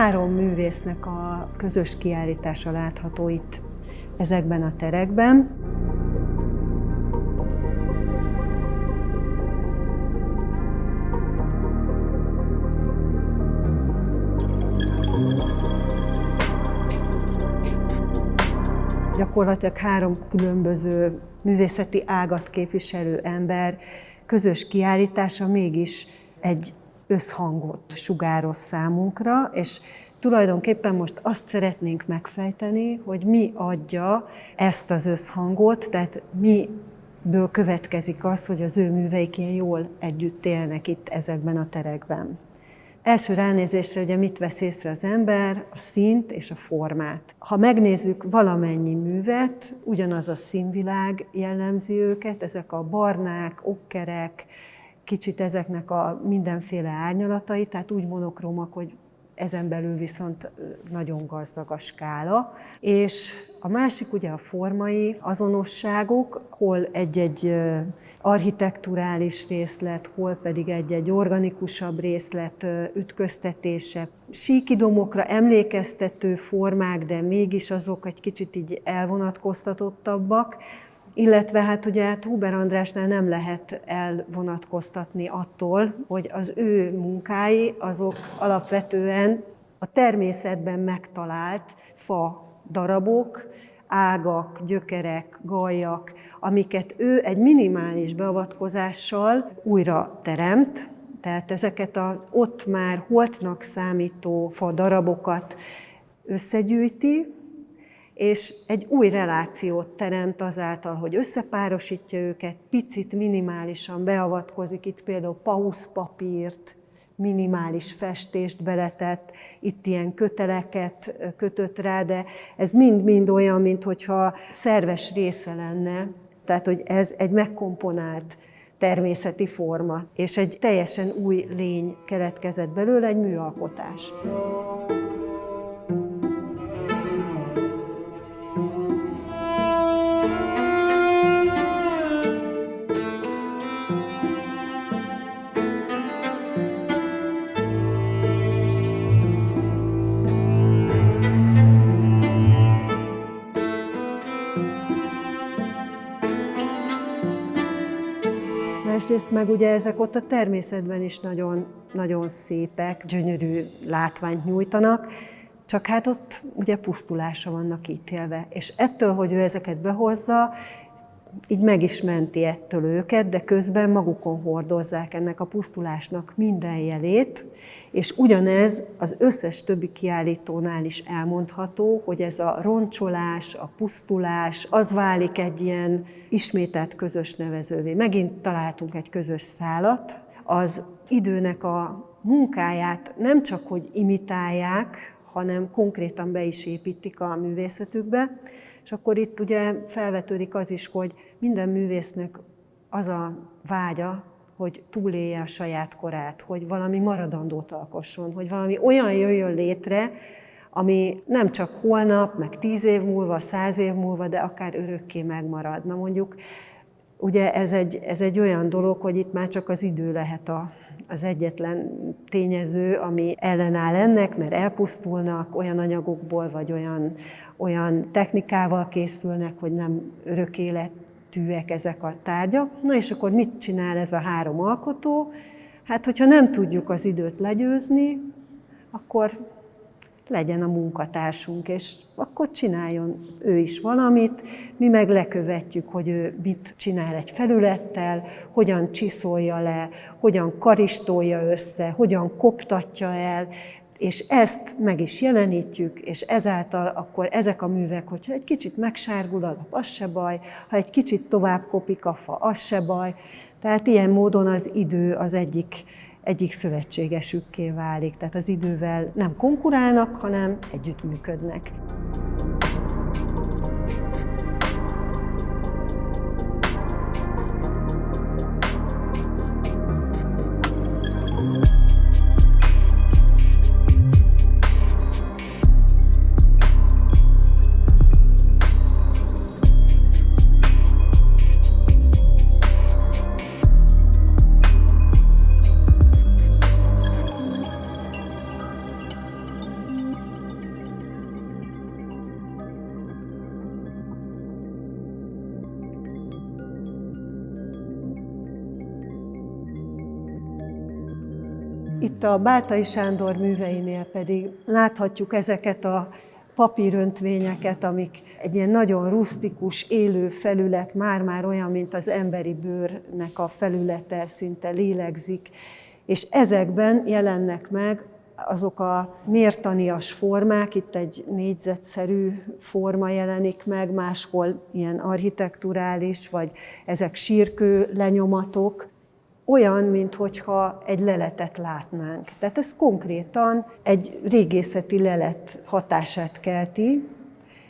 3 művésznek a közös kiállítása látható itt ezekben a terekben. Gyakorlatilag 3 különböző művészeti ágat képviselő ember közös kiállítása mégis egy összhangot sugároz számunkra, és tulajdonképpen most azt szeretnénk megfejteni, hogy mi adja ezt az összhangot, tehát miből következik az, hogy az ő műveik ilyen jól együtt élnek itt ezekben a terekben. Első ránézésre ugye mit vesz észre az ember? A színt és a formát. Ha megnézzük valamennyi művet, ugyanaz a színvilág jellemzi őket, ezek a barnák, okkerek, kicsit ezeknek a mindenféle árnyalatai, tehát úgy monokrómak, hogy ezen belül viszont nagyon gazdag a skála. És a másik ugye a formai azonosságok, hol egy-egy architekturális részlet, hol pedig egy organikusabb részlet ütköztetése. Síkidomokra emlékeztető formák, de mégis azok egy kicsit így elvonatkoztatottabbak, illetve hát ugye Huber Andrásnál nem lehet elvonatkoztatni attól, hogy az ő munkái azok alapvetően a természetben megtalált fa darabok, ágak, gyökerek, galljak, amiket ő egy minimális beavatkozással újra teremt, tehát ezeket az ott már holtnak számító fa darabokat összegyűjti, és egy új relációt teremt azáltal, hogy összepárosítja őket, picit minimálisan beavatkozik, itt például pauszpapírt, minimális festést beletett, itt ilyen köteleket kötött rá, de ez mind-mind olyan, minthogyha szerves része lenne, tehát hogy ez egy megkomponált természeti forma, és egy teljesen új lény keletkezett belőle, egy műalkotás. Másrészt meg ugye ezek ott a természetben is nagyon, nagyon szépek, gyönyörű látványt nyújtanak, csak hát ott ugye pusztulásra vannak ítélve. És ettől, hogy ő ezeket behozza, így meg is menti ettől őket, de közben magukon hordozzák ennek a pusztulásnak minden jelét, és ugyanez az összes többi kiállítónál is elmondható, hogy ez a roncsolás, a pusztulás, az válik egy ilyen ismételt közös nevezővé. Megint találtunk egy közös szálat, az időnek a munkáját nem csak, hogy imitálják, hanem konkrétan be is építik a művészetükbe, és akkor itt ugye felvetődik az is, hogy minden művésznek az a vágya, hogy túlélje a saját korát, hogy valami maradandót alkosson, hogy valami olyan jöjjön létre, ami nem csak holnap, meg 10 év múlva, 100 év múlva, de akár örökké megmarad. Na mondjuk, ugye ez egy olyan dolog, hogy itt már csak az idő lehet az egyetlen tényező, ami ellenáll ennek, mert elpusztulnak olyan anyagokból, vagy olyan technikával készülnek, hogy nem örök életűek ezek a tárgyak. Na és akkor mit csinál ez a 3 alkotó? Hát, hogyha nem tudjuk az időt legyőzni, akkor legyen a munkatársunk, és akkor csináljon ő is valamit, mi meg lekövetjük, hogy ő mit csinál egy felülettel, hogyan csiszolja le, hogyan karistolja össze, hogyan koptatja el, és ezt meg is jelenítjük, és ezáltal akkor ezek a művek, hogyha egy kicsit megsárgul a lap, az se baj, ha egy kicsit tovább kopik a fa, az se baj. Tehát ilyen módon az idő az egyik szövetségesükké válik, tehát az idővel nem konkurálnak, hanem együttműködnek. Itt a Báltai Sándor műveinél pedig láthatjuk ezeket a papíröntvényeket, amik egy ilyen nagyon rusztikus, élő felület, már-már olyan, mint az emberi bőrnek a felülete, szinte lélegzik, és ezekben jelennek meg azok a mértanias formák, itt egy négyzetszerű forma jelenik meg, máshol ilyen architekturális, vagy ezek sírkő lenyomatok, olyan, minthogyha egy leletet látnánk. Tehát ez konkrétan egy régészeti lelet hatását kelti.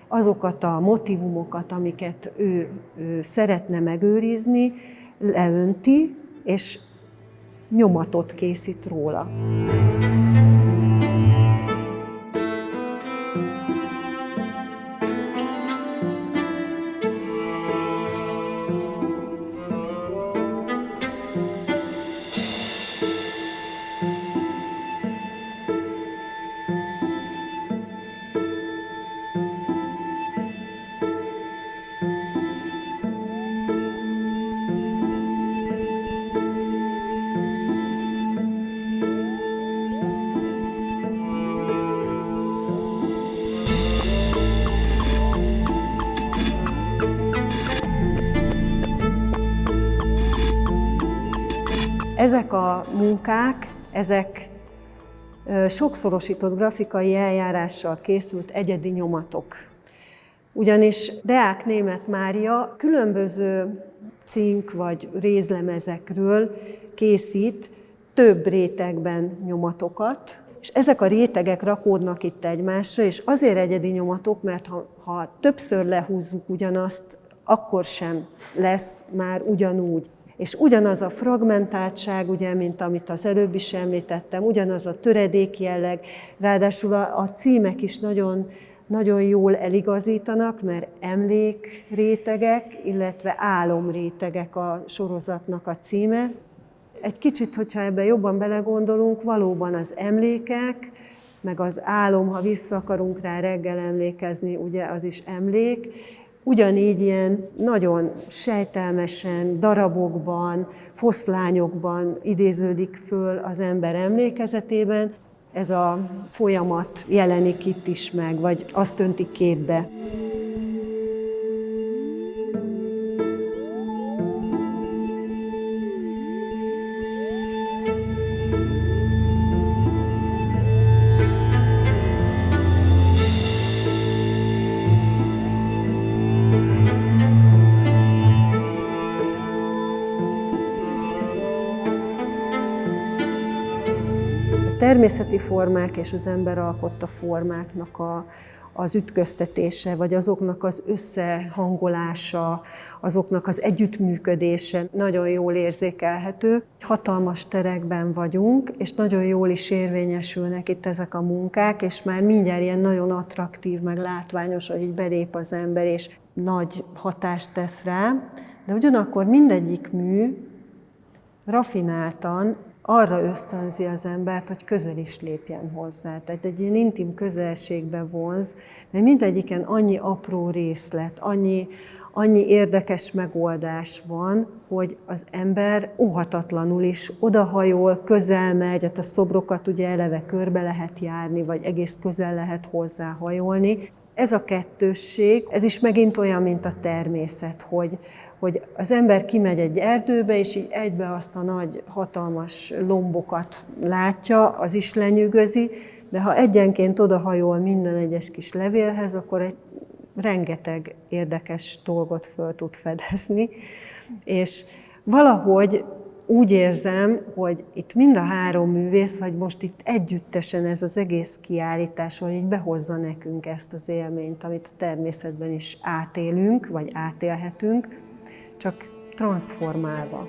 Azokat a motivumokat, amiket ő szeretne megőrizni, leönti, és nyomatot készít róla. Ezek a munkák, ezek sokszorosított grafikai eljárással készült egyedi nyomatok. Ugyanis Deák Németh Mária különböző cink vagy rézlemezekről készít több rétegben nyomatokat, és ezek a rétegek rakódnak itt egymásra, és azért egyedi nyomatok, mert ha többször lehúzzuk ugyanazt, akkor sem lesz már ugyanúgy. És ugyanaz a fragmentáltság, ugye, mint amit az előbb is említettem, ugyanaz a töredék jelleg, ráadásul a címek is nagyon, nagyon jól eligazítanak, mert emlékrétegek, illetve álomrétegek a sorozatnak a címe. Egy kicsit, hogyha ebben jobban belegondolunk, valóban az emlékek, meg az álom, ha vissza akarunk rá reggel emlékezni, ugye az is emlék, ugyanígy ilyen nagyon sejtelmesen, darabokban, foszlányokban idéződik föl az ember emlékezetében. Ez a folyamat jelenik itt is meg, vagy azt öntik képbe. Természeti formák és az ember alkotta formáknak az ütköztetése, vagy azoknak az összehangolása, azoknak az együttműködése nagyon jól érzékelhető. Hatalmas terekben vagyunk, és nagyon jól is érvényesülnek itt ezek a munkák, és már mindjárt ilyen nagyon attraktív, meg látványos, hogy így belép az ember, és nagy hatást tesz rá, de ugyanakkor mindegyik mű rafináltan arra ösztönzi az embert, hogy közel is lépjen hozzá. Tehát egy ilyen intim közelségbe vonz, mert mindegyiken annyi apró részlet, annyi érdekes megoldás van, hogy az ember óhatatlanul is odahajol, közel megy, hát a szobrokat ugye eleve körbe lehet járni, vagy egész közel lehet hozzá hajolni. Ez a kettősség, ez is megint olyan, mint a természet, hogy az ember kimegy egy erdőbe, és így egybe azt a nagy, hatalmas lombokat látja, az is lenyűgözi, de ha egyenként odahajol minden egyes kis levélhez, akkor egy rengeteg érdekes dolgot föl tud fedezni. És valahogy úgy érzem, hogy itt mind a három művész, vagy most itt együttesen ez az egész kiállítás, hogy így behozza nekünk ezt az élményt, amit a természetben is átélünk, vagy átélhetünk, csak transformálva.